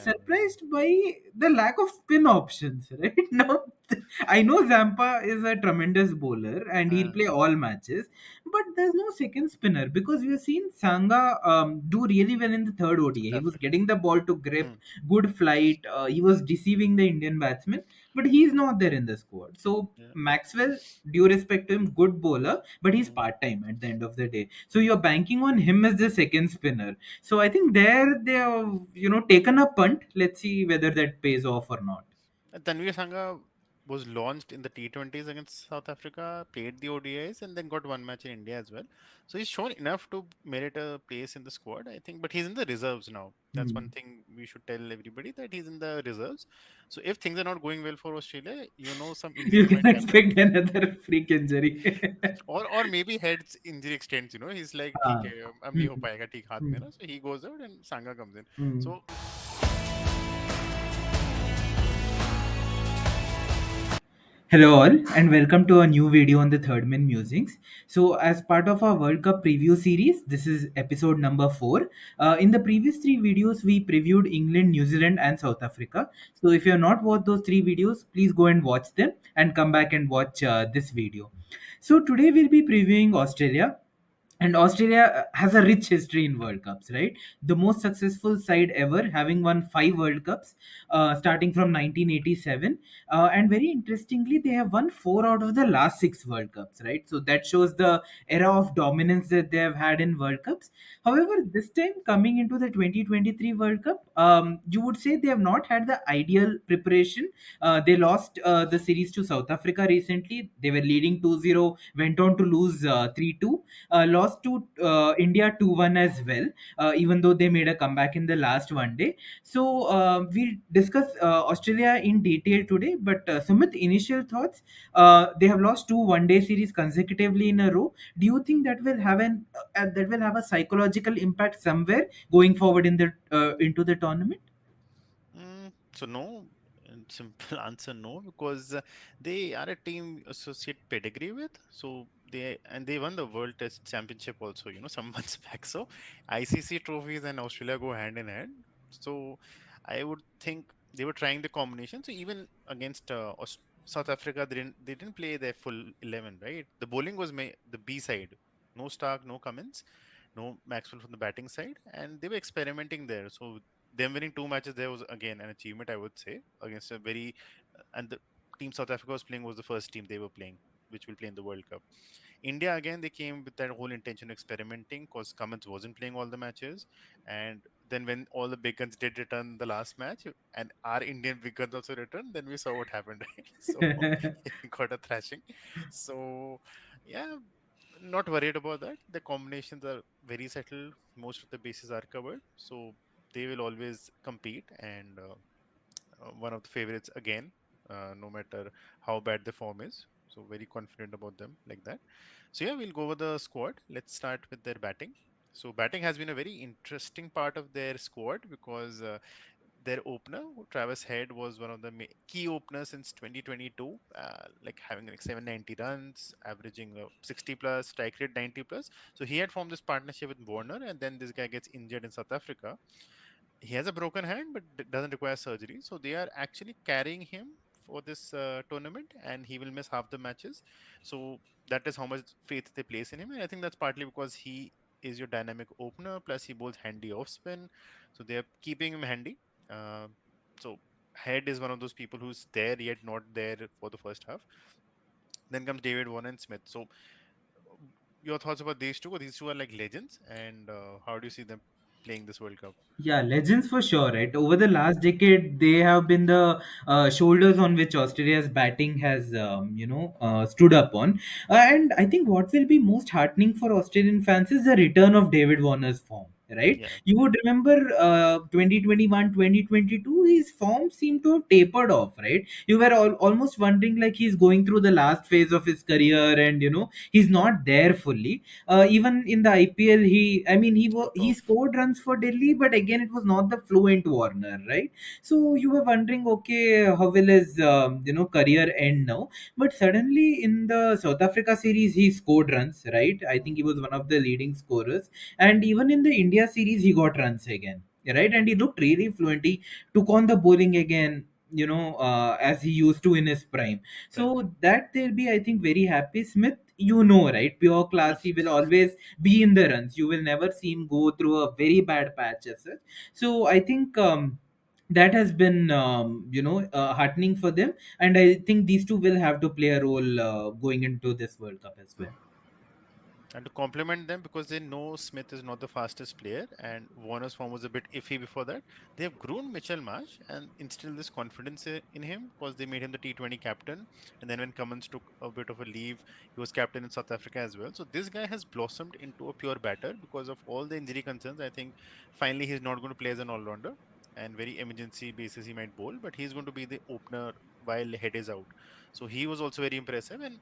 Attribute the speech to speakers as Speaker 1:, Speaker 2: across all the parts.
Speaker 1: surprised by the lack of spin options, right? Now, I know Zampa is a tremendous bowler and he'll
Speaker 2: Uh,
Speaker 1: play all matches, but there's no second spinner because we've seen Sangha do really well in the third ODI.
Speaker 2: South
Speaker 1: He was
Speaker 2: Africa.
Speaker 1: getting the ball to grip,
Speaker 2: Hmm.
Speaker 1: good flight, he was deceiving the Indian batsmen, but he's not there in the squad. So,
Speaker 2: Yeah.
Speaker 1: Maxwell, due respect to him, good bowler, but he's
Speaker 2: Hmm.
Speaker 1: part time at the end of the day. So, you're banking on him as the second spinner. So I think there they have taken a punt. Let's see whether that pays off or not.
Speaker 2: Tanvir Sangha was launched in the T20s against South Africa, played the ODIs, and then got one match in India as well. So he's shown enough to merit a place in the squad, I think. But he's in the reserves now. That's one
Speaker 1: Hmm.
Speaker 2: thing we should tell everybody, that he's in the reserves. So if things are not going well for Australia, some
Speaker 1: You
Speaker 2: injury
Speaker 1: can
Speaker 2: might happen,
Speaker 1: expect another freak injury.
Speaker 2: or maybe head's injury extends. He's like, ठीक
Speaker 1: हाँ.
Speaker 2: है, अब नहीं हो
Speaker 1: Hmm.
Speaker 2: पाएगा ठीक हाथ
Speaker 1: Hmm.
Speaker 2: मेरा. So he goes out and Sangha comes in.
Speaker 1: Hmm.
Speaker 2: So
Speaker 1: Hello all and welcome to a new video on the Third Man Musings. So as part of our World Cup preview series, this is episode number 4. In the previous 3 videos, we previewed England, New Zealand and South Africa. So if you have not watched those 3 videos, please go and watch them and come back and watch this video. So today we'll be previewing Australia. And Australia has a rich history in World Cups, right? The most successful side ever, having won 5 World Cups, starting from 1987. And very interestingly, they have won 4 out of the last 6 World Cups, right? So that shows the era of dominance that they have had in World Cups. However, this time coming into the 2023 World Cup, you would say they have not had the ideal preparation. They lost the series to South Africa recently. They were leading 2-0, went on to lose 3-2, lost to India 2-1 as well, even though they made a comeback in the last one day. So we'll discuss Australia in detail today. But Sumit, initial thoughts? They have lost 2 one-day series consecutively in a row. Do you think that will have a psychological impact somewhere going forward in the into the tournament?
Speaker 2: So no, and simple answer no, because they are a team associate pedigree with. So they won the World Test Championship also, some months back. So ICC trophies and Australia go hand in hand. So I would think they were trying the combination. So even against South Africa, they didn't play their full 11, right? The bowling was the B side. No Stark, no Cummins, no Maxwell from the batting side, and they were experimenting there. So them winning 2 matches there was again an achievement, I would say, against a very and the team South Africa was playing was the first team they were playing, which will play in the World Cup. India again, they came with that whole intention of experimenting because Cummins wasn't playing all the matches, and then when all the big guns did return the last match, and our Indian big guns also returned, then we saw what happened, right? So he got a thrashing. So yeah, not worried about that. The combinations are very settled. Most of the bases are covered, so they will always compete. And one of the favorites again, no matter how bad the form is. So very confident about them like that. So yeah, we'll go over the squad. Let's start with their batting. So batting has been a very interesting part of their squad because their opener, Travis Head, was one of the key openers since 2022, like having like 790 runs, averaging 60 plus, strike rate 90 plus. So he had formed this partnership with Warner, and then this guy gets injured in South Africa. He has a broken hand, but doesn't require surgery. So they are actually carrying him for this tournament, and he will miss half the matches. So that is how much faith they place in him, and I think that's partly because he is your dynamic opener. Plus, he bowls handy off spin, so they are keeping him handy. Uh, so Head is one of those people who's there yet not there for the first half. Then comes David Warner and Smith. So your thoughts about these two? These two are like legends, and how do you see them playing this World Cup?
Speaker 1: Yeah, legends for sure, right? Over the last decade, they have been the shoulders on which Australia's batting has, stood up on. And I think what will be most heartening for Australian fans is the return of David Warner's form, right?
Speaker 2: Yeah.
Speaker 1: You would remember 2021, 2022, his form seemed to have tapered off, right? You were almost wondering like he's going through the last phase of his career and, he's not there fully. Even in the IPL,
Speaker 2: Took
Speaker 1: he
Speaker 2: off.
Speaker 1: scored runs for Delhi, but again it was not the fluent Warner, right? So you were wondering, okay, how will his career end now? But suddenly in the South Africa series, he scored runs, right? I think he was one of the leading scorers, and even in the India series, he got runs again. right? And he looked really fluent. He took on the bowling again, as he used to in his prime.
Speaker 2: Prime, yeah.
Speaker 1: So that they'll be, I think, very happy. Smith, right? Pure class. He will always be in the runs. You will never see him go through a very bad patch as such. So I think that has been, heartening for them, and I think these two will have to play a role going into this World Cup as well.
Speaker 2: And to complement them, because they know Smith is not the fastest player and Warner's form was a bit iffy before that, they have groomed Mitchell Marsh and instilled this confidence in him because they made him the T20 captain. And then when Cummins took a bit of a leave, he was captain in South Africa as well. So this guy has blossomed into a pure batter because of all the injury concerns. I think finally he's not going to play as an all-rounder, and very emergency basis he might bowl, but he's going to be the opener while head is out. So he was also very impressive. And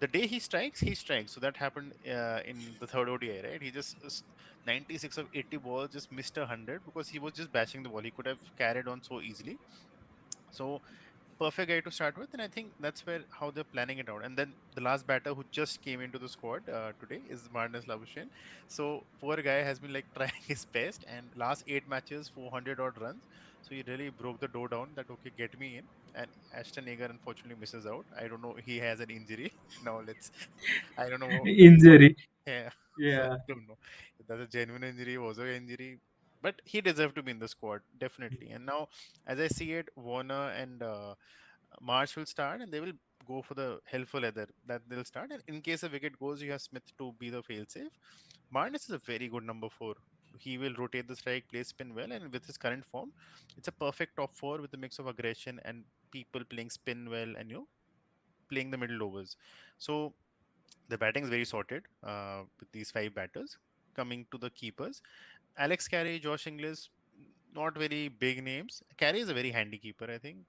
Speaker 2: the day he strikes, he strikes. So that happened in the third ODI, right? He just 96 of 80 balls, just missed 100 because he was just bashing the ball. He could have carried on so easily. So perfect guy to start with, and I think that's where how they're planning it out. And then the last batter who just came into the squad today is Marnus Labuschagne. So poor guy has been like trying his best, and last 8 matches, 400 odd runs. So he really broke the door down that okay, get me in. And Ashton Agar unfortunately misses out. I don't know, he has an injury. Now let's I don't know what.
Speaker 1: Injury.
Speaker 2: Yeah, so I
Speaker 1: Yeah.
Speaker 2: don't know if that's a genuine injury, was an injury, but he deserved to be in the squad definitely. And now, as I see it, Warner and Marsh will start, and they will go for the helpful leather that they'll start. And in case a wicket goes, you have Smith to be the failsafe. Marnus is a very good number four. He will rotate the strike, play spin well, and with his current form, it's a perfect top four with a mix of aggression and people playing spin well, and playing the middle overs. So the batting is very sorted with these five batters. Coming to the keepers, Alex Carey, Josh Inglis, not very big names. Carey is a very handy keeper, I think.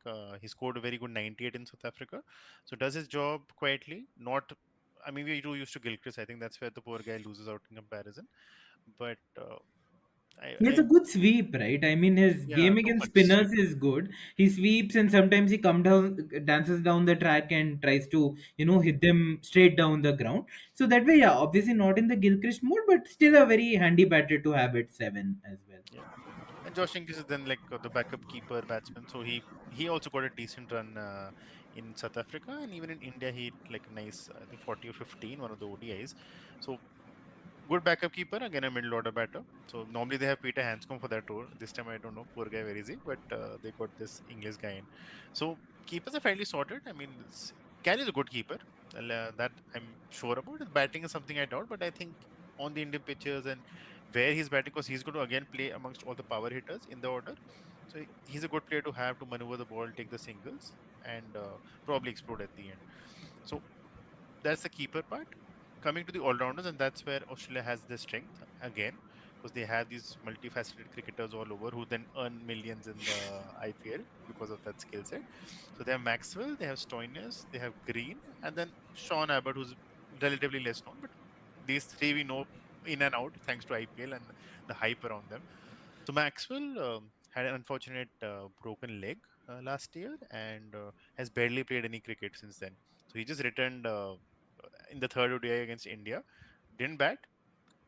Speaker 2: He scored a very good 98 in South Africa. So does his job quietly. Not, I mean, we too used to Gilchrist. I think that's where the poor guy loses out in comparison. But
Speaker 1: He has a good sweep, right? I mean, his
Speaker 2: yeah,
Speaker 1: game
Speaker 2: too
Speaker 1: against
Speaker 2: much
Speaker 1: spinners
Speaker 2: sweeping.
Speaker 1: is good. He sweeps, and sometimes he come down, dances down the track, and tries to, hit them straight down the ground. So that way, yeah, obviously not in the Gilchrist mode, but still a very handy batter to have at seven as well.
Speaker 2: Yeah. And Josh Inglis is then like the backup keeper batsman. So he also got a decent run in South Africa, and even in India he hit like a nice I think 40 or 15 one of the ODIs. So good backup keeper, again a middle order batter. So normally they have Peter Hanscom for that role. This time I don't know, poor guy, where is he? But they got this English guy in. So keepers are fairly sorted. I mean, Carey is a good keeper. That I'm sure about. His batting is something I doubt, but I think on the Indian pitches and where he's batting, because he's going to again play amongst all the power hitters in the order. So he's a good player to have to maneuver the ball, take the singles, and probably explode at the end. So that's the keeper part. Coming to the all rounders, and that's where Australia has their strength again, because they have these multifaceted cricketers all over who then earn millions in the IPL because of that skill set. So they have Maxwell, they have Stoinis, they have Green, and then Sean Abbott, who's relatively less known, but these three we know in and out thanks to IPL and the hype around them. So Maxwell had an unfortunate broken leg last year and has barely played any cricket since then. So he just returned in the third ODI against India. Didn't bat,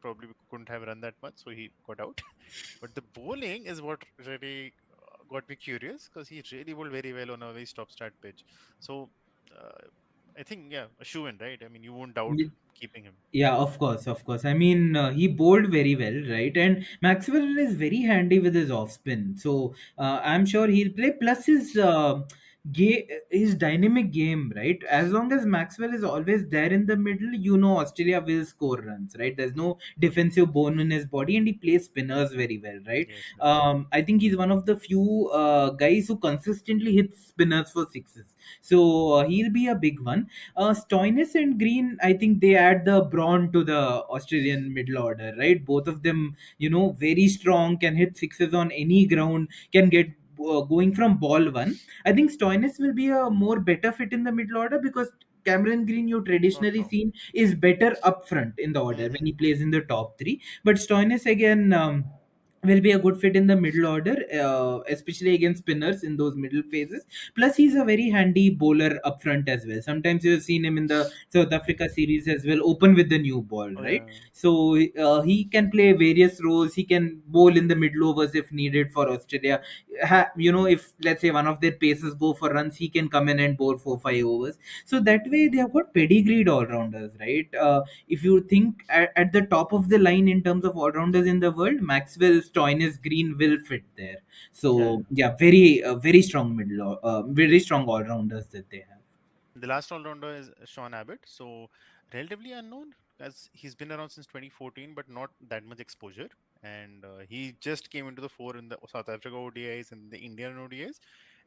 Speaker 2: probably couldn't have run that much, so he got out. But the bowling is what really got me curious because he really bowled very well on a very stop-start pitch. So uh, I think yeah, a shoe in, right? I mean, you won't doubt keeping him.
Speaker 1: Yeah, of course, of course. I mean, he bowled very well, right? And Maxwell is very handy with his off spin, so I'm sure he'll play. Plus his dynamic game, right? As long as Maxwell is always there in the middle, Australia will score runs, right? There's no defensive bone in his body, and he plays spinners very well, right?
Speaker 2: Yes, yes.
Speaker 1: I think he's one of the few guys who consistently hits spinners for sixes, so he'll be a big one. Stoinis and Green, I think they add the brawn to the Australian middle order, right? Both of them, very strong, can hit sixes on any ground, can get going from ball one. I think Stoinis will be a more better fit in the middle order because Cameron Green, you
Speaker 2: Not
Speaker 1: traditionally
Speaker 2: wrong.
Speaker 1: seen, is better up front in the order when
Speaker 2: Hmm.
Speaker 1: he plays in the top three. But Stoinis again. will be a good fit in the middle order, especially against spinners in those middle phases. Plus, he's a very handy bowler up front as well. Sometimes you have seen him in the South Africa series as well, open with the new ball,
Speaker 2: Oh
Speaker 1: right?
Speaker 2: yeah,
Speaker 1: So he can play various roles. He can bowl in the middle overs if needed for Australia. If let's say one of their paces go for runs, he can come in and bowl 4 5 overs. So that way they have got pedigreed all rounders, right? If you think at the top of the line in terms of all rounders in the world, Maxwell, Stoinis, Green will fit there.
Speaker 2: yeah.
Speaker 1: So yeah, very strong very strong all rounders that they have.
Speaker 2: The last all-rounder is Sean Abbott. So relatively unknown as he's been around since 2014, but not that much exposure. And he just came into the fore in the South Africa ODIs and the Indian ODIs.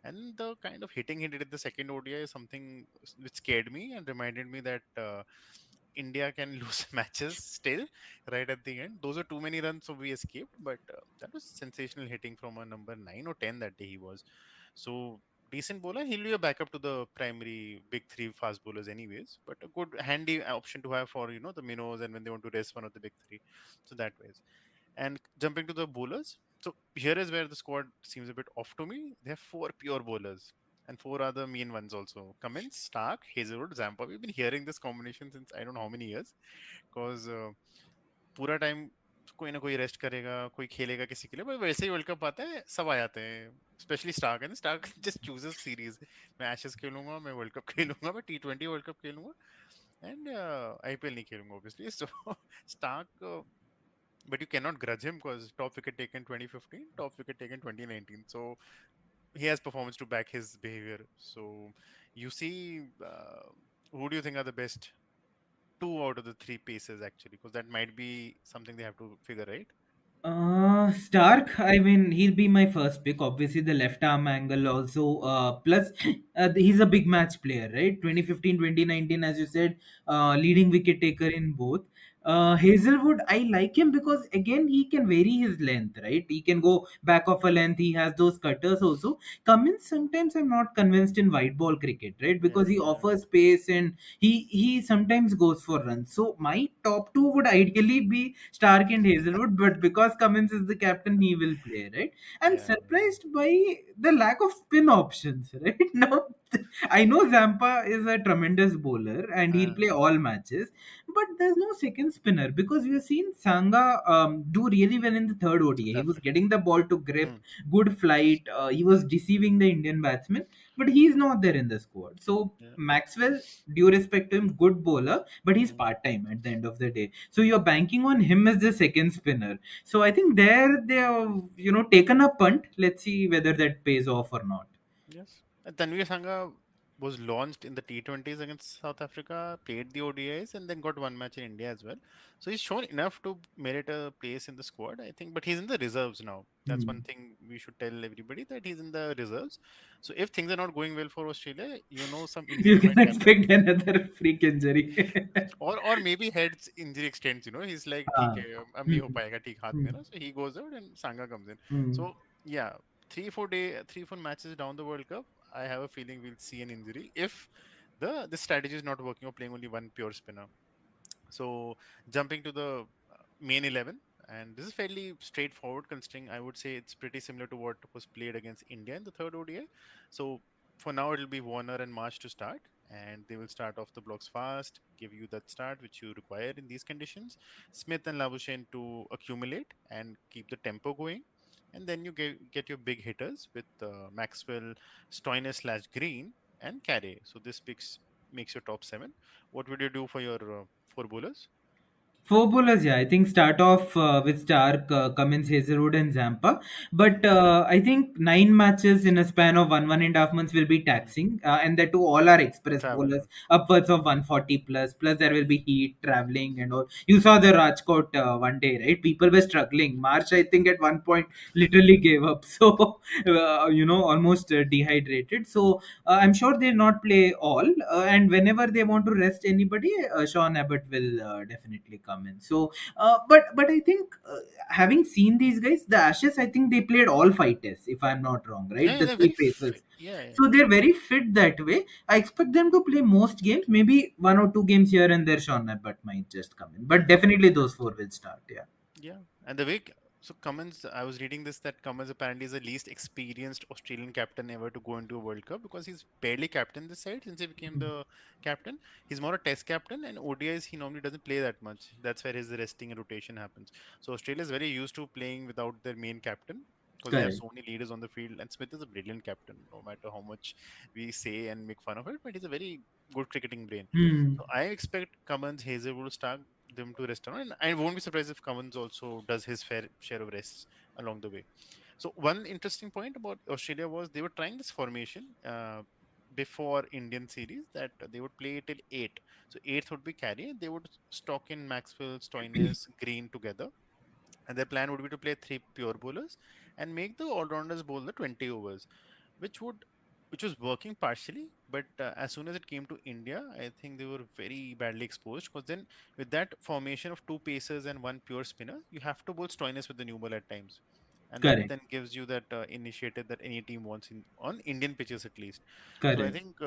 Speaker 2: And the kind of hitting he did at the second ODI is something which scared me and reminded me that India can lose matches still right at the end. Those are too many runs, so we escaped. But that was sensational hitting from a number 9 or 10 that day he was. So decent bowler. He'll be a backup to the primary big three fast bowlers, anyways. But a good handy option to have for the minnows and when they want to rest one of the big three. So that ways. And jumping to the bowlers. So here is where the squad seems a bit off to me. They have four pure bowlers. And four other mean ones also. Cummins, Stark, Hazelwood, Zampa. We've been hearing this combination since I don't know how many years. Because पूरा time कोई ना कोई rest करेगा कोई खेलेगा किसी के लिए पर वैसे ही वर्ल्ड कप आता है सब आ जाते हैं स्पेशली स्टार्क है स्टार्क जस्ट चूजेस सीरीज मैं एशेस खेलूंगा मैं वर्ल्ड कप खेलूंगा मैं T20 वर्ल्ड कप खेलूंगा एंड आईपीएल नहीं खेलूंगा obviously so Starc but you cannot grudge him because top wicket taken 2015 top wicket taken 2019 so he has performance to back his behavior so you see uh, who do you think are the best two out of the three paces actually because that might be something they have to figure right.
Speaker 1: Stark, I mean, he'll be my first pick. Obviously, the left arm angle also. Plus, he's a big match player, right? 2015, 2019, as you said, leading wicket taker in both. Hazelwood, I like him because, again, he can vary his length, right? He can go back of a length. He has those cutters also. Cummins, sometimes I'm not convinced in white ball cricket, right?
Speaker 2: Yeah,
Speaker 1: Because he
Speaker 2: yeah,
Speaker 1: offers pace and he sometimes goes for runs. So my top two would ideally be Stark and Hazelwood, but because Cummins is the captain, he will play, right? I'm
Speaker 2: yeah,
Speaker 1: surprised by the lack of spin options, right? Now, I know Zampa is a tremendous bowler and he'll
Speaker 2: uh,
Speaker 1: play all matches, but there's no second spinner because we've seen Sangha do really well in the third ODI. He
Speaker 2: South
Speaker 1: was
Speaker 2: Africa.
Speaker 1: getting the ball to grip,
Speaker 2: Hmm.
Speaker 1: good flight, he was deceiving the Indian batsmen, but he's not there in the squad. So,
Speaker 2: Yeah.
Speaker 1: Maxwell, due respect to him, good bowler, but he's
Speaker 2: Hmm.
Speaker 1: part time at the end of the day. So you're banking on him as the second spinner. So I think there they have taken a punt. Let's see whether that pays off or not.
Speaker 2: Yes. Tanvir Sangha was launched in the T20s against South Africa, played the ODIs, and then got one match in India as well. So he's shown enough to merit a place in the squad, I think. But he's in the reserves now. That's one
Speaker 1: Hmm.
Speaker 2: thing we should tell everybody that he's in the reserves. So if things are not going well for Australia, some
Speaker 1: You
Speaker 2: injury
Speaker 1: can
Speaker 2: might happen.
Speaker 1: expect another freak injury.
Speaker 2: और maybe head's injury extends he's like ठीक
Speaker 1: हाँ.
Speaker 2: है अब नहीं हो
Speaker 1: Hmm.
Speaker 2: पाएगा ठीक हाथ
Speaker 1: Hmm.
Speaker 2: मेरा so he goes out and Sangha comes in
Speaker 1: Hmm.
Speaker 2: so yeah 3 4 matches down the World Cup I have a feeling we'll see an injury if the strategy is not working or playing only one pure spinner so jumping to the main 11, and this is fairly straightforward considering I would say it's pretty similar to what was played against India in the third ODI. So for now, it'll be Warner and Marsh to start, and they will start off the blocks fast, give you that start which you require in these conditions. Smith and Labuschagne to accumulate and keep the tempo going. And then you get your big hitters with Maxwell, Stoiner slash Green, and Carey. So this makes your top seven. What would you do for your four bowlers?
Speaker 1: Four bowlers, yeah. I think start off with Stark, Cummins, Hazelwood, and Zampa. But
Speaker 2: Mm,
Speaker 1: I think 9 matches in a span of 1.5 months will be
Speaker 2: mm.
Speaker 1: taxing, and that too all are express
Speaker 2: Travel.
Speaker 1: bowlers, upwards of 140 plus. Plus there will be heat, traveling, and all. You saw the Rajkot one day, right? People were struggling. March, I think, at one point literally gave up. So almost dehydrated. So I'm sure they'll not play all, and whenever they want to rest anybody, Sean Abbott will definitely come in. So, but I think having seen these guys, the Ashes, I think they played all 5 tests, if I'm not wrong, right?
Speaker 2: Yeah,
Speaker 1: The
Speaker 2: they're
Speaker 1: three
Speaker 2: very fit.
Speaker 1: faces.
Speaker 2: Yeah, yeah.
Speaker 1: So they're very fit that way. I expect them to play most games. Maybe 1 or 2 games here and there. Sean Abbott might just come in, but definitely those four will start. Yeah.
Speaker 2: Yeah. And the way So Cummins, I was reading this that Cummins apparently is the least experienced Australian captain ever to go into a World Cup because he's barely captained this side since he became the captain. He's more a test captain, and ODIs he normally doesn't play that much. That's where his resting and rotation happens. So Australia is very used to playing without their main captain because they have
Speaker 1: Correct.
Speaker 2: so many leaders on the field. And Smith is a brilliant captain, no matter how much we say and make fun of it, but he's a very good cricketing brain.
Speaker 1: Hmm.
Speaker 2: So I expect Cummins, Hazelwood, Stark them to rest on, and I won't be surprised if Cummins also does his fair share of rests along the way. So one interesting point about Australia was they were trying this formation before Indian series that they would play till eight. So eighth would be carry. They would stock in Maxwell, Stoinis, Green together, and their plan would be to play three pure bowlers and make the all-rounders bowl the 20 overs, which would which was working partially, but as soon as it came to India, I think they were very badly exposed because then with that formation of two pacers and one pure spinner, you have to bowl Stoinis with the new ball at times, and that
Speaker 1: Correct.
Speaker 2: then gives you that initiative that any team wants in on Indian pitches at least. So I
Speaker 1: Correct.
Speaker 2: think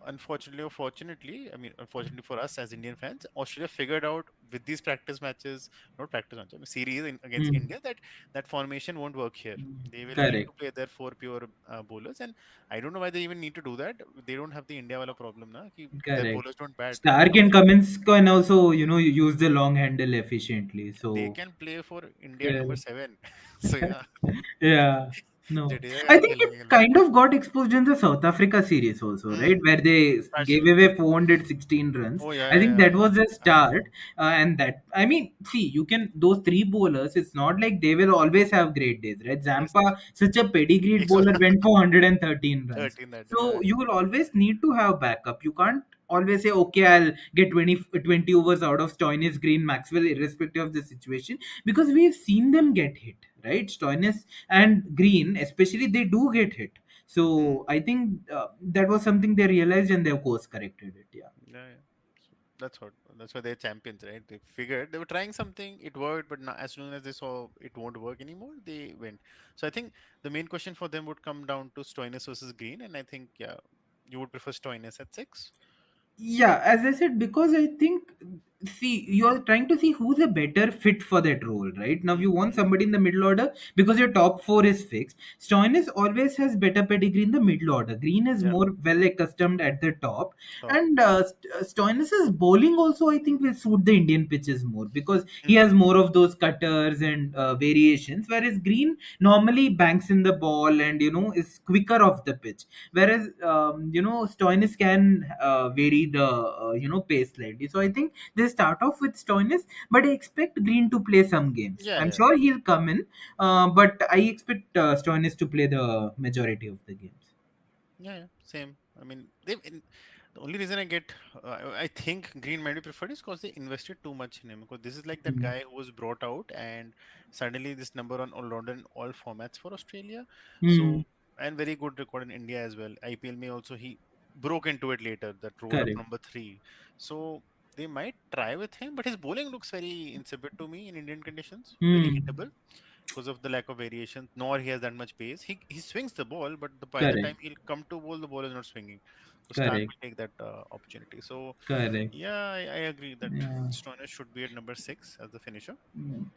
Speaker 2: unfortunately or fortunately, I mean, unfortunately for us as Indian fans, Australia figured out with these practice matches, not practice matches, I mean, series against
Speaker 1: Hmm.
Speaker 2: India that that formation won't work here. They will need
Speaker 1: Correct.
Speaker 2: to play their four pure bowlers, and I don't know why they even need to do that. They don't have the India wala problem, na, ki their
Speaker 1: Correct.
Speaker 2: bowlers don't bat.
Speaker 1: Stark
Speaker 2: How
Speaker 1: and
Speaker 2: they
Speaker 1: Cummins can also, use the long handle efficiently.
Speaker 2: they
Speaker 1: So,
Speaker 2: can play for India at number
Speaker 1: correct.
Speaker 2: seven. So yeah,
Speaker 1: Yeah. No.
Speaker 2: Jadeja
Speaker 1: I
Speaker 2: का
Speaker 1: think it
Speaker 2: खेलेंगे ये लोग.
Speaker 1: kind of got exposed in the South Africa series also, right?
Speaker 2: Hmm.
Speaker 1: Where they gave
Speaker 2: Partially.
Speaker 1: away 416 runs.
Speaker 2: Oh yeah,
Speaker 1: I think
Speaker 2: yeah,
Speaker 1: that was a
Speaker 2: yeah.
Speaker 1: start. And that, I mean, see, you can, those three bowlers, it's not like they will always have great days, right?
Speaker 2: Yes.
Speaker 1: Zampa, such a pedigreed
Speaker 2: एक सौ
Speaker 1: bowler, went for 113 runs.
Speaker 2: 13 that day.
Speaker 1: So
Speaker 2: Yeah,
Speaker 1: you will always need to have backup. You can't always say, okay, I'll get 20 overs out of Stoinis, Green, Maxwell, irrespective of the situation, because we've seen them get hit, right? Stoinis and Green, especially, they do get hit.
Speaker 2: yeah.
Speaker 1: So I think that was something they realized and they course corrected it. Yeah.
Speaker 2: Yeah, yeah. So that's why they're champions, right? They figured they were trying something, it worked, but now, as soon as they saw it won't work anymore, they went. So I think the main question for them would come down to Stoinis versus Green, and I think yeah, you would prefer Stoinis at six.
Speaker 1: Yeah, as I said, because I think, see, you're trying to see who's a better fit for that role, right? Now, you want
Speaker 2: Mm-hmm.
Speaker 1: somebody in the middle order because your top four is fixed. Stoinis always has better pedigree in the middle order. Green is
Speaker 2: Yeah,
Speaker 1: more well accustomed at the top.
Speaker 2: top.
Speaker 1: And Stoinis's bowling also, I think, will suit the Indian pitches more because he
Speaker 2: Mm-hmm.
Speaker 1: has more of those cutters and variations, whereas Green normally banks in the ball and, is quicker off the pitch, whereas Stoinis can vary the pace slightly. So I think they start off with Stoinis, but I expect Green to play some games.
Speaker 2: Yeah,
Speaker 1: I'm
Speaker 2: yeah,
Speaker 1: sure he'll come in, but I expect Stoinis to play the majority of the games.
Speaker 2: yeah, yeah. Same. I mean, the only reason I get, I think Green might be preferred is because they invested too much in him. Because this is like that
Speaker 1: Mm.
Speaker 2: guy who was brought out, and suddenly this number on all rounder in all formats for Australia. So
Speaker 1: Mm.
Speaker 2: and very good record in India as well. IPL may also he broke into it later, that role of
Speaker 1: Correct.
Speaker 2: number three. So they might try with him, but his bowling looks very insipid to me in Indian conditions. Very
Speaker 1: Mm.
Speaker 2: hittable because of the lack of variation, nor he has that much pace. He swings the ball, but by the
Speaker 1: Correct.
Speaker 2: time he'll come to bowl, the ball is not swinging. So Stark
Speaker 1: Correct.
Speaker 2: will take that opportunity. So
Speaker 1: Correct.
Speaker 2: yeah, I agree that
Speaker 1: Yeah.
Speaker 2: Stoner should be at number six as the finisher.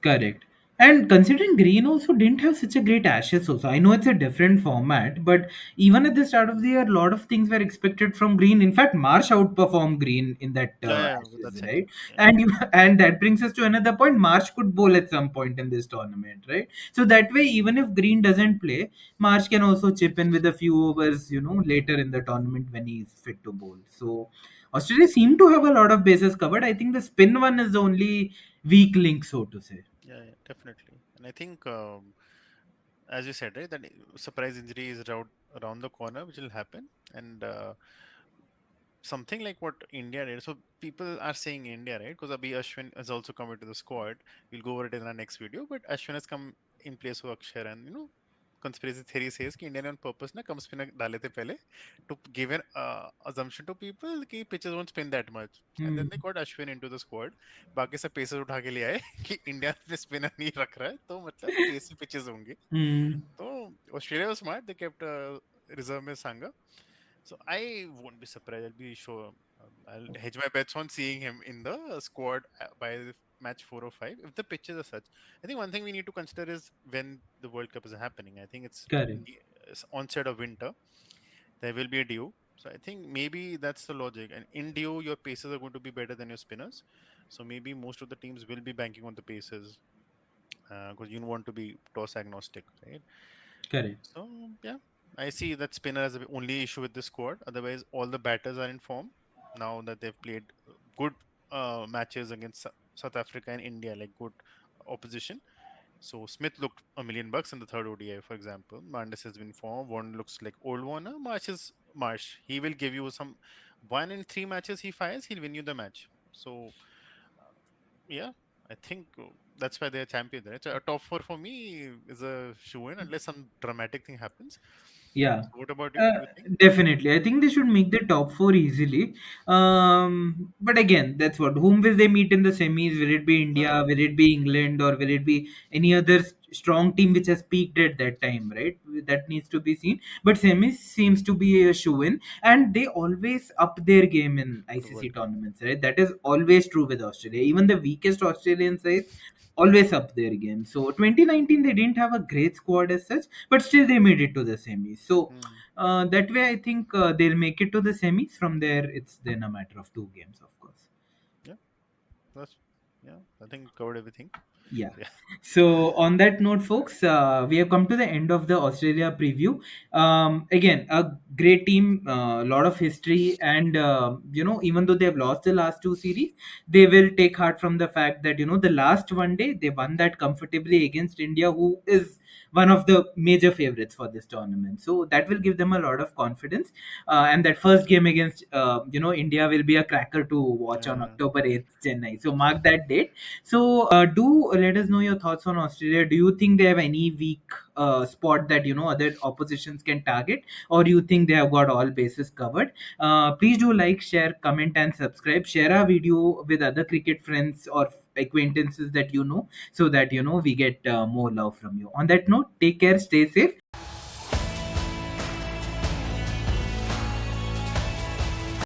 Speaker 1: Correct. And considering Green also didn't have such a great Ashes, also, I know it's a different format, but even at the start of the year, a lot of things were expected from Green. In fact, Marsh outperformed Green in that
Speaker 2: Yeah, yeah, yeah, with
Speaker 1: Ashes,
Speaker 2: that
Speaker 1: right?
Speaker 2: century. Yeah,
Speaker 1: And and that brings us to another point. Marsh could bowl at some point in this tournament, right? So that way, even if Green doesn't play, Marsh can also chip in with a few overs, later in the tournament when he's fit to bowl. So Australia seem to have a lot of bases covered. I think the spin one is the only weak link, so to say.
Speaker 2: yeah, yeah, definitely. And I think, as you said, right, that surprise injury is around the corner, which will happen, and something like what India did. So people are saying India, right? Because Abhi Ashwin has also come into the squad. We'll go over it in our next video. But Ashwin has come in place of Akshar, and conspiracy theory says कि India ने on purpose ना कम spinner डाले थे पहले to give an assumption to people कि pitches won't spin that much, and
Speaker 1: Hmm.
Speaker 2: then they got Ashwin into the squad. बाकी सब pacers उठा के ले आए कि India में spinner नहीं रख रहा है तो मतलब pacey pitches होंगे.
Speaker 1: Hmm.
Speaker 2: तो Australia was smart. They kept reserve में Sangha. So I won't be surprised. I'll be sure. I'll hedge my bets on seeing him in the squad by match 4 or 5 if the pitches are such. I think one thing we need to consider is when the World Cup is happening. I think
Speaker 1: Correct.
Speaker 2: it's onset of winter. There will be a dew. So I think maybe that's the logic. And in dew, your paces are going to be better than your spinners. So maybe most of the teams will be banking on the paces because you want to be toss agnostic, right?
Speaker 1: Correct.
Speaker 2: So yeah, I see that spinner is the only issue with the squad. Otherwise, all the batters are in form now that they've played good matches against South Africa and India, like good opposition. So Smith looked $1 million in the third ODI, for example. Mandis has been form. One looks like old Warner. Marsh is Marsh. He will give you some 1 in 3 matches he fires, he'll win you the match. So yeah, I think that's why they're champions, right? So a top four for me is a shoe in unless some dramatic thing happens.
Speaker 1: Yeah,
Speaker 2: So what about you?
Speaker 1: uh,
Speaker 2: You think?
Speaker 1: definitely. I think they should make the top four easily. But again, that's what. Whom will they meet in the semis? Will it be
Speaker 2: Uh,
Speaker 1: India? Will it be England? Or will it be any other strong team which has peaked at that time? Right. That needs to be seen. But semis seems to be a shoe in, and they always up their game in
Speaker 2: for the
Speaker 1: ICC
Speaker 2: World Cup.
Speaker 1: tournaments. Right. That is always true with Australia. Even the weakest Australian sides always up their game. So 2019 they didn't have a great squad as such, but still they made it to the semis. So
Speaker 2: Hmm.
Speaker 1: that way I think they'll make it to the semis. From there it's then a matter of two games, of course.
Speaker 2: Yeah, that's yeah. I think covered everything.
Speaker 1: Yeah.
Speaker 2: Yeah.
Speaker 1: So on that note, folks, we have come to the end of the Australia preview. Again, a great team, a lot of history, and even though they have lost the last two series, they will take heart from the fact that the last one day they won that comfortably against India, who is one of the major favorites for this tournament. So that will give them a lot of confidence. And that first game against India will be a cracker to watch on
Speaker 2: Yeah.
Speaker 1: October 8th, Chennai. So mark that date. So, do let us know your thoughts on Australia. Do you think they have any weak spot that other oppositions can target, or do you think they have got all bases covered? Please do like, share, comment, and subscribe. Share our video with other cricket friends or acquaintances that so that we get more love from you. On that note, take care, stay safe,